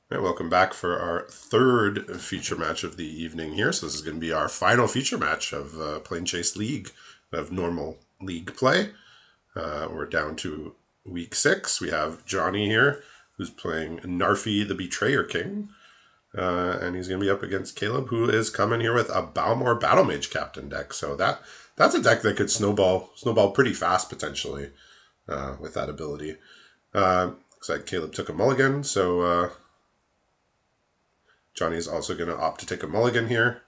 All right, welcome back for our third feature match of the evening here. So this is going to be our final feature match of Planechase League, of normal league play. We're down to week 6. We have Johnny here, who's playing Narfi the Betrayer King. And he's going to be up against Caleb, who is coming here with a Balmor Battle Mage Captain deck. So that's a deck that could snowball pretty fast, potentially, with that ability. Looks like Caleb took a mulligan, so Johnny's also going to opt to take a mulligan here.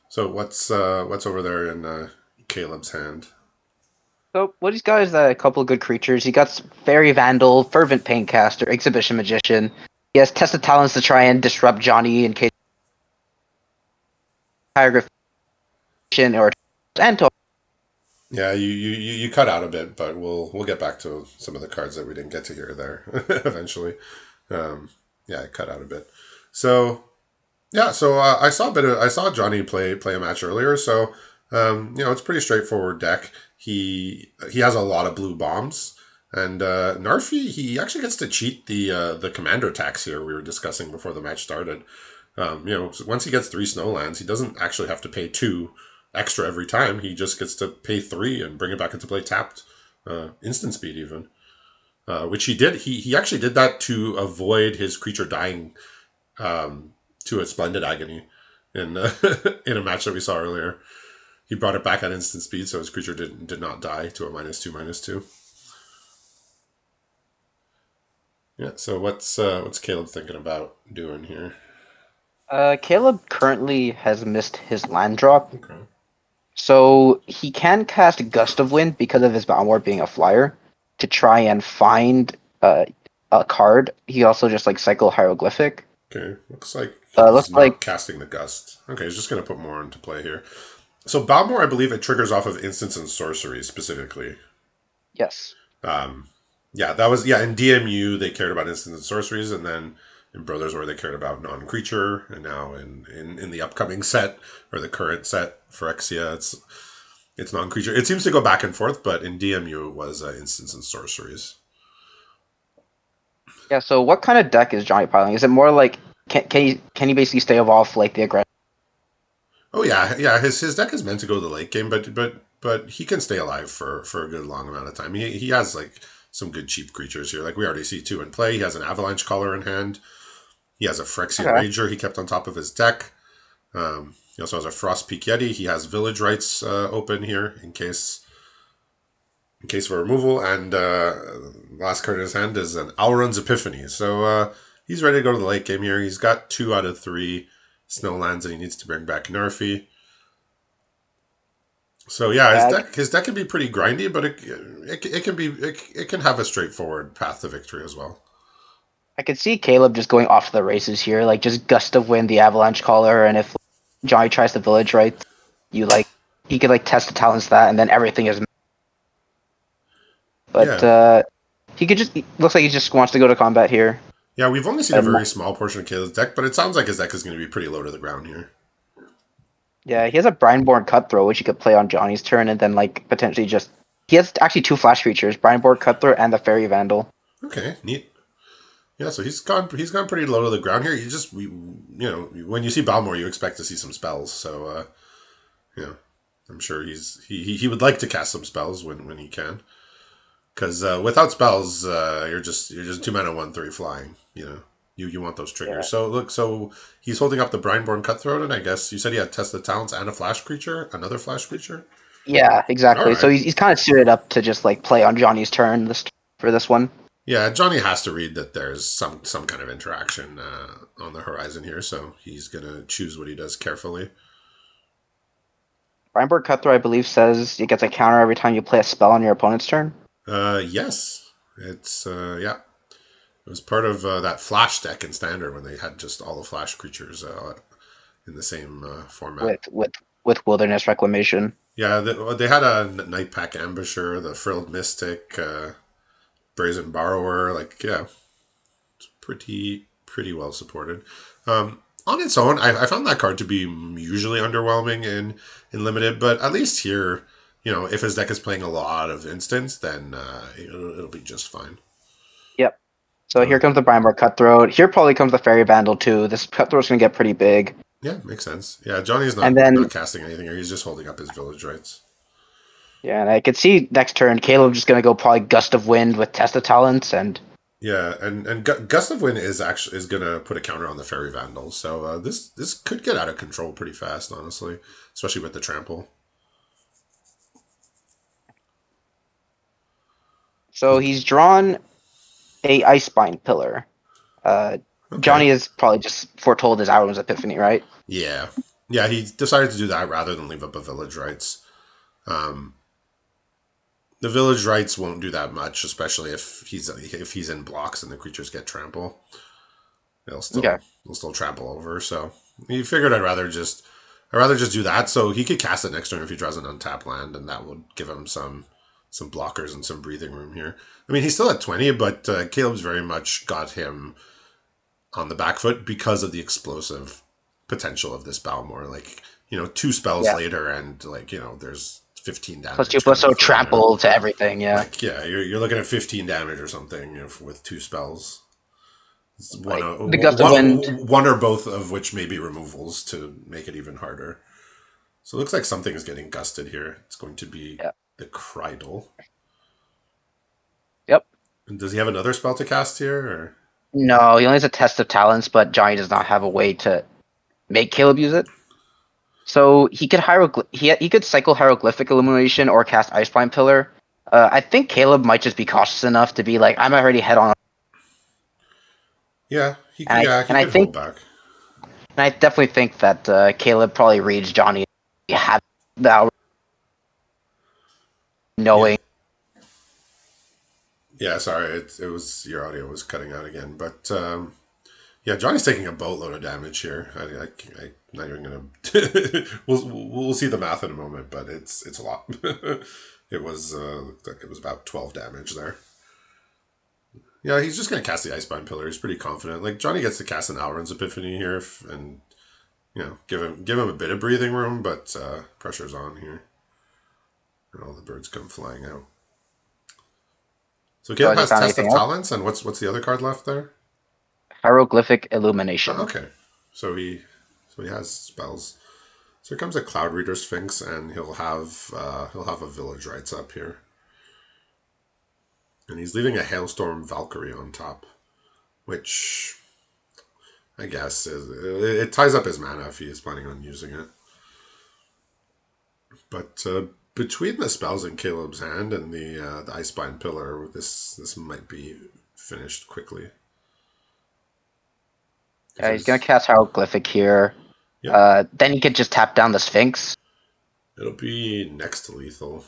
So what's over there in Caleb's hand? So what he's got is a couple of good creatures. He got Fairy Vandal, Fervent Paincaster, Exhibition Magician. He has Tested Talents to try and disrupt Johnny in case Hieroglyph or and to Yeah, you cut out a bit, but we'll get back to some of the cards that we didn't get to hear there eventually. Yeah, it cut out a bit. So yeah, so I saw Johnny play a match earlier. So it's pretty straightforward deck. He has a lot of blue bombs, and Narfi he actually gets to cheat the commander tax here we were discussing before the match started. So once he gets 3 snowlands, he doesn't actually have to pay 2 extra every time. He just gets to pay 3 and bring it back into play tapped, instant speed even. Which he did. He actually did that to avoid his creature dying to a splendid agony in in a match that we saw earlier. He brought it back at instant speed, so his creature did not die to a -2/-2. Yeah. So what's Caleb thinking about doing here? Caleb currently has missed his land drop, Okay. so he can cast Gust of Wind because of his Balmor being a flyer to try and find a card. He also just cycle Hieroglyphic. Okay. Looks like he's Looks not like casting the gust. Okay, he's just gonna put more into play here. So Balmor, I believe it triggers off of instants and sorceries specifically. yes. Um, yeah, that was in DMU they cared about instants and sorceries, and then in Brothers War they cared about non-creature, and now in the upcoming set or the current set for Exia it's non-creature. It seems to go back and forth, but in DMU it was instants and sorceries. Yeah. So what kind of deck is Johnny piling? Is it more like can he basically stay off like the aggressive? Oh yeah. His deck is meant to go to the late game, but he can stay alive for a good long amount of time. He has like some good cheap creatures here. Like we already see 2 in play. He has an Avalanche Caller in hand. He has a Phyrexian Okay. Rager he kept on top of his deck. He also has a Frost Peak Yeti. He has Village Rights open here in case for removal. And last card in his hand is an Alrund's Epiphany. So he's ready to go to the late game here. He's got 2 out of 3 Snowlands and he needs to bring back Narfi. So yeah, his Yeah, deck can be pretty grindy, but it can have a straightforward path to victory as well. I could see Caleb just going off to the races here, like just Gust of Wind, the Avalanche Caller, and if Johnny tries the Village right, you he could test the talents that, and then everything is. But Yeah, he could just looks like he just wants to go to combat here. yeah. We've only seen a And very small portion of Caleb's deck, but it sounds like his deck is going to be pretty low to the ground here. yeah, he has a Brineborn Cutthroat which he could play on Johnny's turn, and then potentially just he has actually 2 flash creatures, Brineborn Cutthroat and the Fairy Vandal. Okay, neat. Yeah, so he's gone pretty low to the ground here. When you see Balmor, you expect to see some spells. So yeah, I'm sure he would like to cast some spells when he can. Because without spells, you're just 2 mana 1/3 flying. You want those Yeah, triggers. So look, so he's holding up the Brineborn Cutthroat, and I guess you said he had tested talents and a flash creature, another flash creature. yeah, All exactly. So right. he's kind of suited up to just play on Johnny's turn for this one. Yeah, Johnny has to read that there's some kind of interaction on the horizon here, so he's gonna choose what he does carefully. Brineborn Cutthroat, I believe, says it gets a counter every time you play a spell on your opponent's turn. Yes, it's yeah. It was part of that flash deck in standard when they had just all the flash creatures in the same format. with Wilderness Reclamation. Yeah, they had a Night Pack Ambusher, the Frilled Mystic, Brazen Borrower. Like, yeah, pretty well supported. On its own, I found that card to be usually underwhelming in limited, but at least here, if his deck is playing a lot of instants, then it'll be just fine. Yep. So here comes the Brimar Cutthroat. Here probably comes the Fairy Vandal too. This Cutthroat's gonna get pretty big. Yeah, makes sense. Yeah, Johnny's And not then casting anything here. He's just holding up his village rights. yeah, and I could see next turn Caleb just gonna go probably Gust of Wind with Test of Talents and Yeah, and Gust of Wind is gonna put a counter on the Fairy Vandal, so this could get out of control pretty fast, honestly, especially with the trample. so he's drawn a Icebind Pillar. Uh, Okay, Johnny has probably just foretold his Hour's Epiphany, right? yeah, yeah, he decided to do that rather than leave up a village rights. Um, the village rights won't do that much, especially if he's in blocks and the creatures get trample. They'll Okay. still trample over. So he figured I'd rather just do that. So he could cast it next turn if he draws an untapped land, and that would give him some blockers and some breathing room here. I mean, he's still at 20, but Caleb's very much got him on the back foot because of the explosive potential of this Balmor. Like, two spells Yeah. later, and there's 15 Plus two damage plus coming so through here. trample to everything. Yeah. Like, yeah, you're looking at 15 damage or something with two spells. Like the Gust of Wind. One or both of which may be removals to make it even harder. So it looks like something is getting gusted here. It's going to be Yeah. the Krydle. Yep. And does he have another spell to cast here? Or? No, he only has a Test of Talents, but Johnny does not have a way to make Caleb use it. So he could he could cycle Hieroglyphic Illumination or cast Icebind Pillar. I think Caleb might just be cautious enough to be like, I'm already head on, Yeah, and I he and I could hold think back. and I definitely think that Caleb probably reads Johnny have that Yeah. knowing. Yeah, sorry, it was your audio was cutting out again, but yeah, Johnny's taking a boatload of damage here. I'm not even gonna. We'll see the math in a moment, but it's a lot. It was looked like it was about 12 damage there. Yeah, he's just gonna cast the Icebind Pillar. He's pretty confident. Like Johnny gets to cast an Alrund's Epiphany here, and give him a bit of breathing room, but pressure's on here, and all the birds come flying out. So So Caleb has he has found Test of anything else? Talents, and what's the other card left there? Hieroglyphic Oh, Illumination. okay, so he has spells. So here comes a Cloud Reader Sphinx, and he'll have a Village Rites up here, and he's leaving a Hailstorm Valkyrie on top, which I guess it ties up his mana if he is planning on using it. But between the spells in Caleb's hand and the Icebind Pillar, this might be finished quickly. Because He's gonna there's cast Hieroglyphic here. Yep, Then he could just tap down the Sphinx. it'll be next to lethal,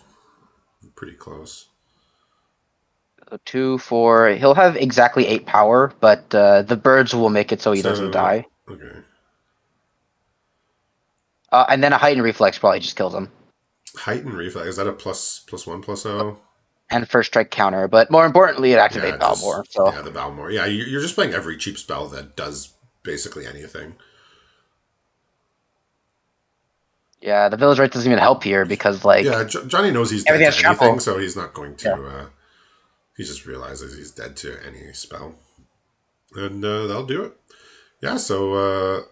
pretty close. So 2, 4. He'll have exactly 8 power, but the birds will make it so he doesn't So die. okay, And then a heightened reflex probably just kills him. heightened reflex is that a plus one plus O? And first strike counter, but more importantly, it Yeah, activates just Balmor. So yeah, the Balmor. Yeah, you're just playing every cheap spell that does basically anything. yeah, the village right doesn't even help here because like Yeah, Johnny knows he's dead everything has to anything, trample. so he's not going Yeah. to. He just realizes he's dead to any spell, and that'll do it. Yeah, so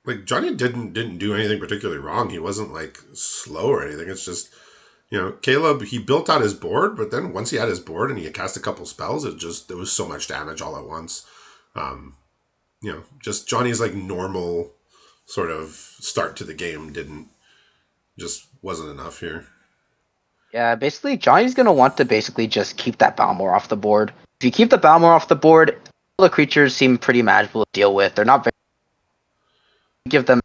like Johnny didn't do anything particularly wrong. He wasn't like slow or anything. It's just Caleb, he built out his board, but then once he had his board and he had cast a couple spells, there was so much damage all at once. Um, just Johnny's like normal sort of start to the game didn't just wasn't enough here. Yeah, basically Johnny's gonna want to basically just keep that Balmor off the board. If you keep the Balmor off the board, all the creatures seem pretty manageable to deal with. They're not very give them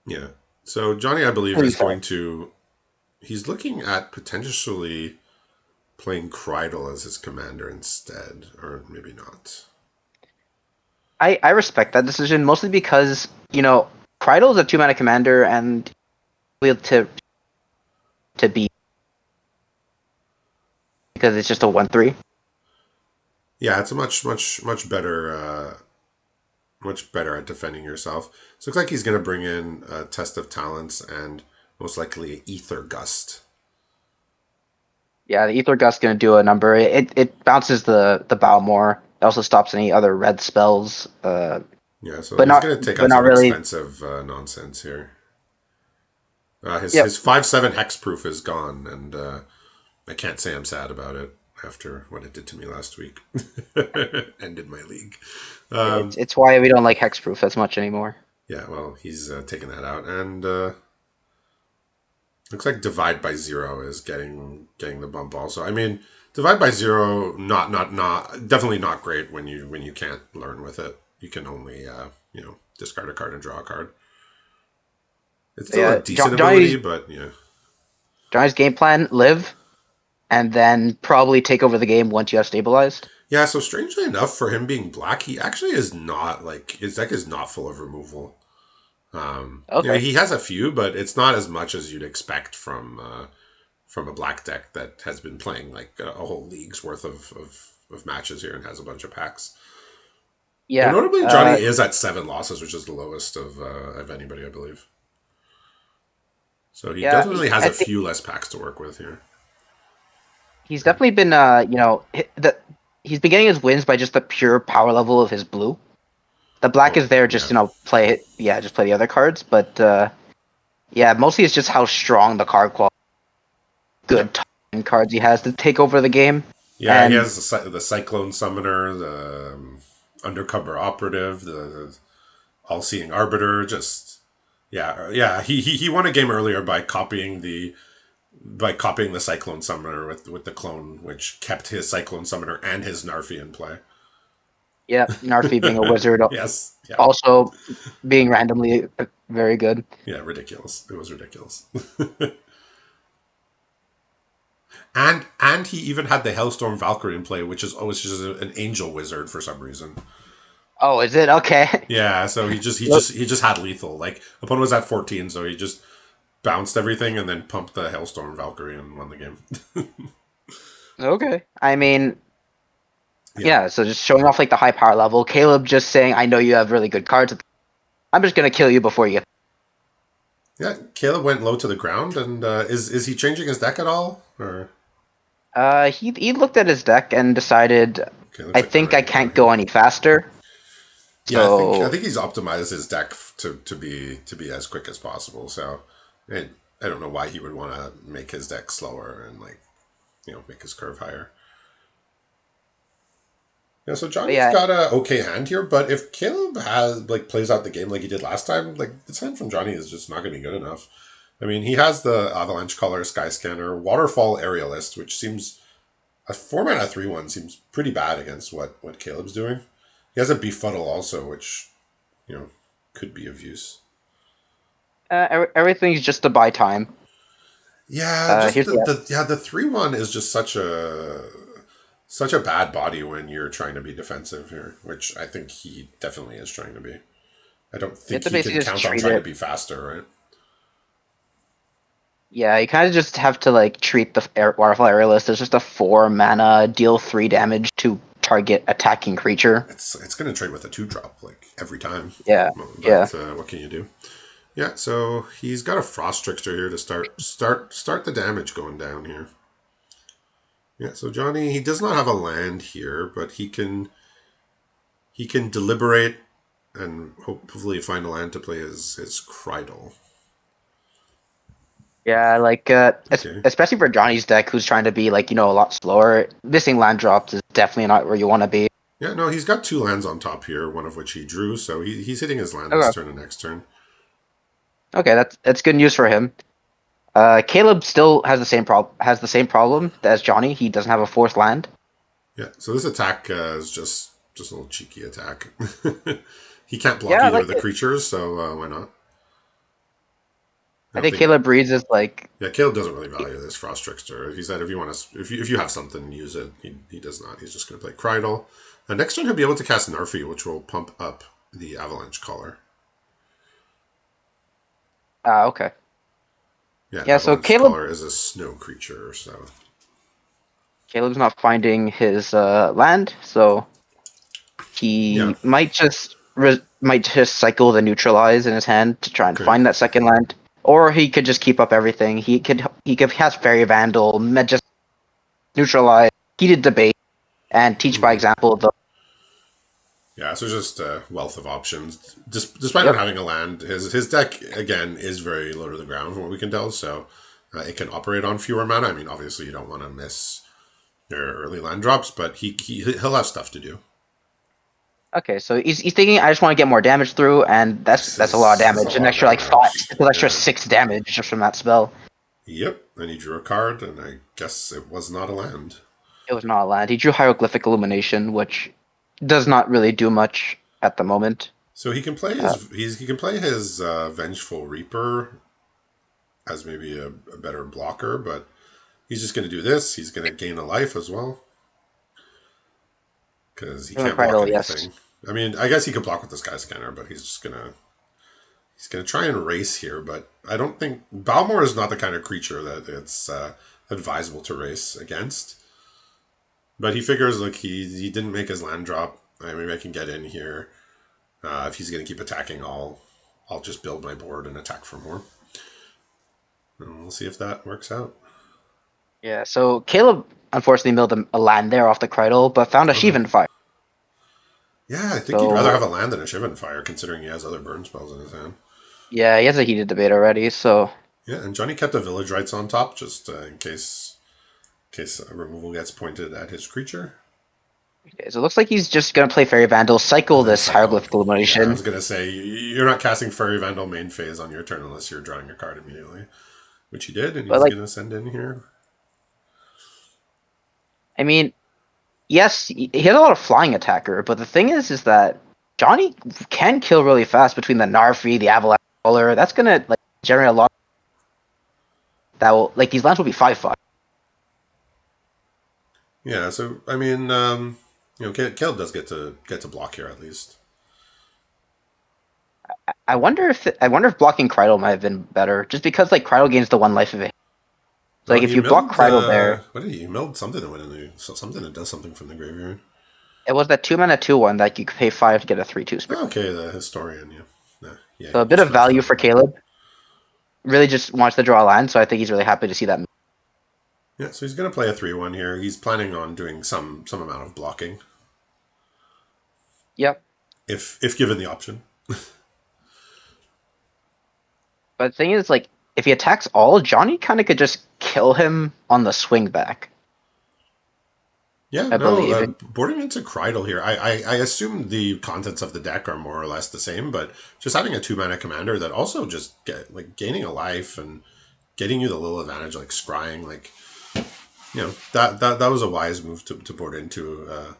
Yeah. So Johnny, I believe, what do you is say? going to. He's looking at potentially playing Krydle as his commander instead, or maybe not. I respect that decision mostly because, Krydle is a 2 mana commander and to be because it's just a 1/3. Yeah, it's a much better at defending yourself. So it looks like he's going to bring in a Test of Talents and most likely Ether Gust. Yeah, the Ether Gust gonna do a number. It bounces the bow more. It also stops any other red spells. Yeah, so But he's not gonna take but out not some really. expensive nonsense here. His Yep. 5/7 hexproof is gone, and I can't say I'm sad about it after what it did to me last week. Ended my league. It's why we don't like hexproof as much anymore. Yeah, well, he's taking that out, and looks like divide by zero is getting the bump. Also, I mean, divide by zero, not definitely not great when you can't learn with it. You can only discard a card and draw a card. It's still a Yeah, decent ability, Johnny's but yeah. Johnny's game plan: live and then probably take over the game once you have stabilized. Yeah, so strangely enough, for him being black, he actually is not like his deck is not full of removal. Okay. He has a few, but it's not as much as you'd expect from a black deck that has been playing like a whole league's worth of matches here and has a bunch of packs. But Yeah. notably, Johnny is at 7 losses, which is the lowest of anybody, I believe. So he Yeah. definitely has I a think few less packs to work with here. he's definitely been he's been getting his wins by just the pure power level of his blue. The black Oh is there just yeah, play it. Yeah, just play the other cards. But yeah, mostly it's just how strong the card quality, yeah, good time cards he has to take over the game. yeah. He And has the Cyclone Summoner, the Undercover Operative, the All-Seeing Arbiter. Just yeah. He won a game earlier by copying the Cyclone Summoner with the clone, which kept his Cyclone Summoner and his Narfi in play. yeah, Narfi being a wizard, Yes, yeah, also being randomly very good. yeah. Ridiculous. It was ridiculous. And he even had the Hellstorm Valkyrie in play, which is an angel wizard for some reason. Oh, is it okay? Yeah, so he just had lethal. Like opponent was at 14, so he just bounced everything and then pumped the Hellstorm Valkyrie and won the game. Okay. I mean, Yeah, yeah. So just showing off like the high power level. Caleb just saying, "I know you have really good cards. I'm just gonna kill you before you get." yeah. Caleb went low to the ground, and is he changing his deck at all? Or He looked at his deck and decided, okay, looks "I like we're think I ready to go can't go here. any faster." Yeah, I So think he's optimized his deck to be as quick as possible. So, I don't know why he would want to make his deck slower and like make his curve higher. Yeah, so but Johnny's yeah, got a okay hand here, but if Caleb has like plays out the game like he did last time, like this hand from Johnny is just not going to be good enough. I mean, he has the Avalanche Color, Sky Scanner, Waterfall Aerialist, which seems a 4 mana 3/1 seems pretty bad against what Caleb's doing. He has a Befuddle also, which you know could be of use. everything's just to buy time. Yeah, just Here's the the 3/1 is just such a bad body when you're trying to be defensive here, which I think he definitely is trying to be. I don't you have think to he can basically just count on treat trying to it. be faster, right? Yeah, you kind of just have to like treat the waterfall aerialist as just a 4 mana deal 3 damage to target attacking creature. It's going to trade with a 2 drop like every time, Yeah, yeah. but what can you do? Yeah, so he's got a Frost Trickster here to start the damage going down here. Yeah, so Johnny he does not have a land here, but he can deliberate and hopefully find a land to play his Krydle. Yeah, like Okay. especially for Johnny's deck, who's trying to be like a lot slower. Missing land drops is definitely not where you want to be. Yeah, no, he's got 2 lands on top here, one of which he drew, so he's hitting his land this Okay, turn and next turn. okay, that's good news for him. Caleb still has the same problem as Johnny. He doesn't have a fourth land. Yeah, so this attack is just a little cheeky attack. He can't block Yeah, either like of the creatures, so why not? I I don't think think. Caleb reads is like Yeah, Caleb doesn't really value this Frost Trickster. He said if you want to, if you have something, use it. He does not. He's just going to play Krydle. Next turn he'll be able to cast Narfi, which will pump up the Avalanche Caller. okay. Yeah, Yeah, so Avalanche Caller is a snow creature, so Caleb's not finding his land, so yeah. he might just cycle the neutralize in his hand to try and Okay. find that second land, or he could just keep up everything. He could cast Fairy Vandal, Magist, neutralize heated debate, and teach by Hmm. example. Yeah, so just a wealth of options. Despite not Yep. having a land, his deck again is very low to the ground from what we can tell. So it can operate on fewer mana. I mean, obviously you don't want to miss your early land drops, but he'll have stuff to do. Okay, so he's thinking I just want to get more damage through, and that's a lot of This is a damage. An lot of extra like five, damage. an extra Yeah. 6 damage just from that spell. Yep. And he drew a card, and I guess it was not a land. It was not a land. He drew Hieroglyphic Illumination, which does not really do much at the moment. So he can play Uh, his Vengeful Reaper as maybe a better blocker, but he's just going to do this. He's going to gain a life as well because he can't block Cradle, yes. anything. I mean, I guess he could block with the Sky Scanner, but he's gonna try and race here. But I don't think Balmor is not the kind of creature that it's advisable to race against. But he figures, look, he didn't make his land drop. Maybe I can get in here. If he's gonna keep attacking, I'll just build my board and attack for more. And we'll see if that works out. Yeah, so Caleb unfortunately milled a land there off the Cradle, but found a Okay. Shivan Fire. Yeah, I think he'd rather So have a land than a Shivan Fire, considering he has other burn spells in his hand. yeah, he has a heated debate already. So Yeah, and Johnny kept a Village Rites on top just in case removal gets pointed at his creature. okay, so it looks like he's just gonna play Fairy Vandal, cycle And then this cycle. Hieroglyphic Yeah, I Illumination. was gonna say you're not casting Fairy Vandal main phase on your turn unless you're drawing a card immediately, which he did, and But he's like, gonna send in here. I mean, yes, he has a lot of flying attacker, but the thing is that Johnny can kill really fast between the Narfi, the Avalanche Roller. That's gonna like generate a lot. That will like these lands will be 5/5. Yeah, so I mean, Caleb does get to block here at least. I wonder if blocking Krydle might have been better, just because like Krydle gains the one life of it. So, Well, like if he you block milled. Krydle there, What did he milled? Something that went in the something that does something from the graveyard. it was that 2 mana 2/1 that you could pay 5 to get a 3/2 spirit. Okay, the historian. Yeah, yeah, So a he bit of scratched value that for one. Caleb. Really just wants to draw a land, so I think he's really happy to see that. Yeah, so he's gonna play a 3-1 here. He's planning on doing some amount of blocking Yep. if given the option. But the thing is, like, if he attacks all, Johnny kind of could just kill him on the swing back. Yeah, I no, believe. boarding into Krydle here. I assume the contents of the deck are more or less the same, but just having a 2 mana commander that also just gaining a life and getting you the little advantage, like scrying, like that was a wise move to board into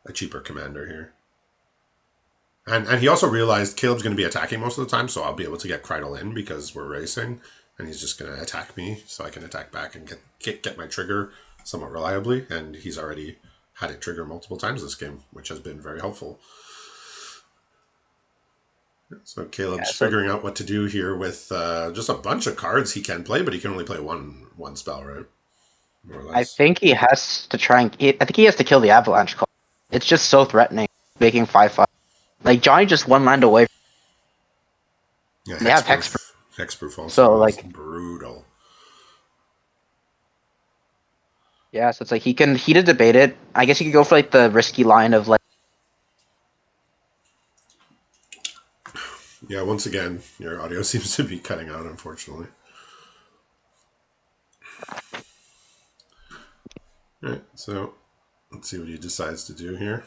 a cheaper commander here. And he also realized Caleb's going to be attacking most of the time, so I'll be able to get Krydle in because we're racing, and he's just going to attack me, so I can attack back and get my trigger somewhat reliably. And he's already had it trigger multiple times this game, which has been very helpful. So Yeah, Caleb's so figuring out what to do here with just a bunch of cards he can play, but he can only play one spell, right? More or I less. think he has to try and. I think he has to kill the Avalanche call. It's just so threatening, making 5/5. Like Johnny just one land away. Yeah, They have Hexproof, hexproof. Hexproof so also is like brutal. yeah, so it's like he can heated debate it. I guess he could go for like the risky line of like Yeah, once again, your audio seems to be cutting out, unfortunately. All right, so let's see what he decides to do here.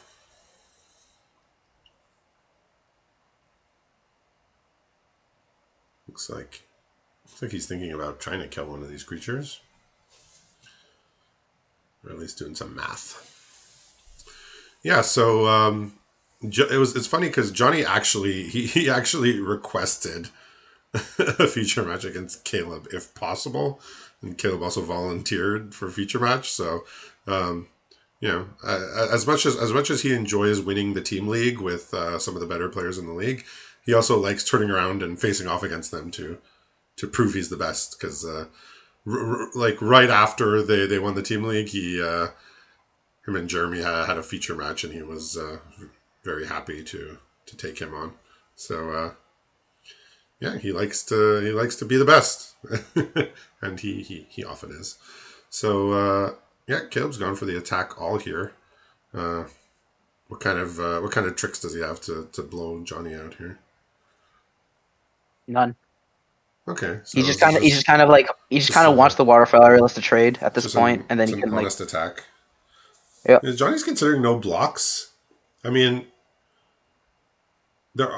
Looks like he's thinking about trying to kill one of these creatures, or at least doing some math. Yeah, so it's funny because Johnny actually he actually requested a feature match against Caleb if possible, and Caleb also volunteered for a feature match. So um, as much as he enjoys winning the team league with some of the better players in the league, he also likes turning around and facing off against them to prove he's the best. Because like right after they won the team league, him and Jeremy had a feature match, and he was very happy to take him on. So yeah, he likes to be the best, and he often is. So Yeah, Caleb's gone for the attack all here. Uh, what kind of tricks does he have to blow Johnny out here? None. Okay, He so just this is kind of he just kind of like he just kind of wants the waterfall areas to trade at this just point, and then he an can like honest attack. yeah Johnny's considering no blocks. I mean, there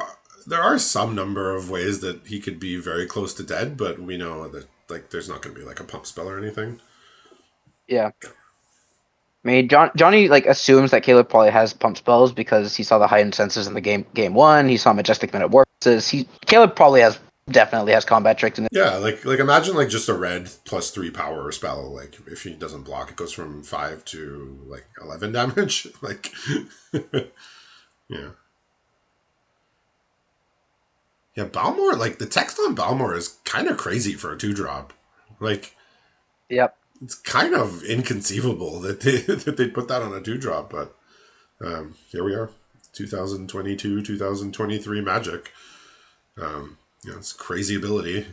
are some number of ways that he could be very close to dead, but we know that like there's not going to be like a pump spell or anything. yeah. I mean, Johnny like assumes that Caleb probably has pump spells because he saw the heightened senses in the game one. He saw majestic minute warpses. Caleb probably definitely has combat tricks in it. Yeah, like imagine like just a red +3 power spell. Like if he doesn't block, it goes from 5 to like 11 damage. Like, yeah, yeah. Balmor, like the text on Balmor is kind of crazy for a 2-drop. Like Yep. it's kind of inconceivable that they that they put that on a 2-drop, but here we are, 2022, 2023 Magic. It's crazy ability.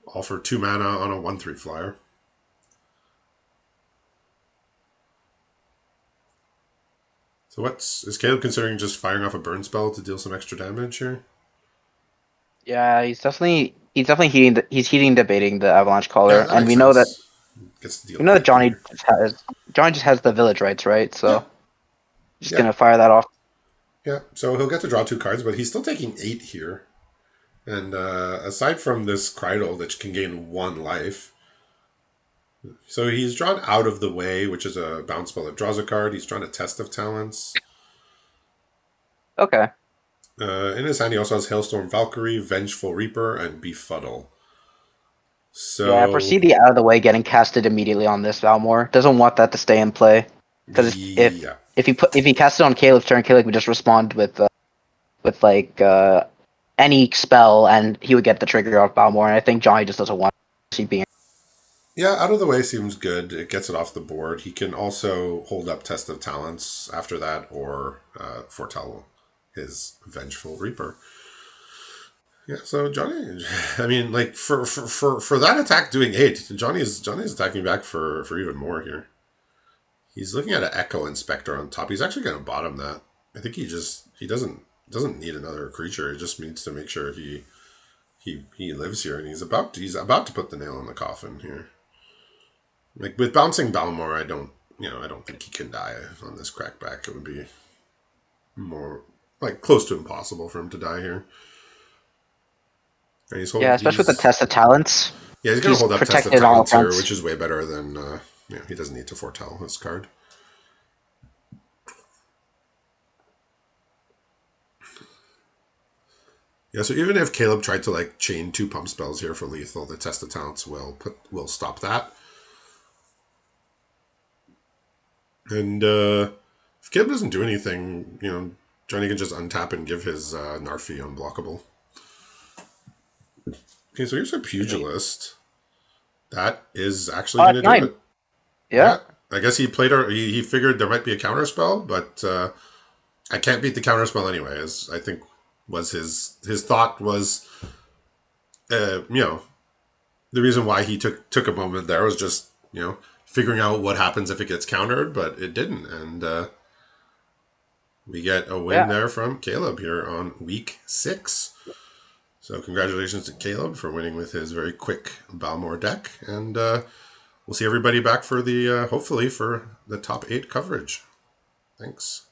All for 2 mana on a 1/3 flyer. So is Caleb considering just firing off a burn spell to deal some extra damage here? Yeah, he's definitely heating debating the Avalanche Yeah, Caller, that and makes sense. Gets to deal we know that quick here. Johnny just has the village rights, right? Yeah, So just yeah, gonna fire that off. yeah. So he'll get to draw 2 cards, but he's still taking 8 here. And aside from this Krydle that can gain 1 life, so he's drawn Out of the Way, which is a bounce spell that draws a card. He's drawn a Test of Talents. Okay. In his hand, he also has Hailstorm Valkyrie, Vengeful Reaper, and Befuddle. Yeah, I So, foresee the out of the way getting casted immediately on this Valmore. Doesn't want that to stay in play because yeah. if he casts it on Caleb's turn, Caleb would just respond with like any spell, and he would get the trigger off Valmore. And I think Johnny just doesn't want to see being. Yeah, Out of the Way seems good. It gets it off the board. He can also hold up Test of Talents after that or foretell his Vengeful Reaper. Yeah, so Johnny, I mean, like for that attack doing 8, Johnny's attacking back for even more here. He's looking at an Echo Inspector on top. He's actually going to bottom that. I think he doesn't need another creature. He just needs to make sure he lives here, and he's about to put the nail in the coffin here. Like with bouncing Balmor, I don't think he can die on this crackback. It would be more like close to impossible for him to die here. And Yeah, especially with the test of talents, he's gonna he's hold up Test of protected on all Talents here, fronts. which is way better than he doesn't need to foretell his card. Yeah, so even if Caleb tried to like chain 2 pump spells here for lethal, the Test of Talents will stop that. And if Caleb doesn't do anything, Johnny can just untap and give his Narfi unblockable. Okay, so here's a Pugilist. That is actually going to do 9. it. Yeah. Yeah, I guess he figured there might be a counter spell, but I can't beat the counter spell anyway. As I think was his thought was, the reason why he took a moment there was just figuring out what happens if it gets countered, but it didn't, and we get a win Yeah. there from Caleb here on week 6. So congratulations to Caleb for winning with his very quick Balmor deck, and we'll see everybody back for the hopefully for the top 8 coverage. Thanks.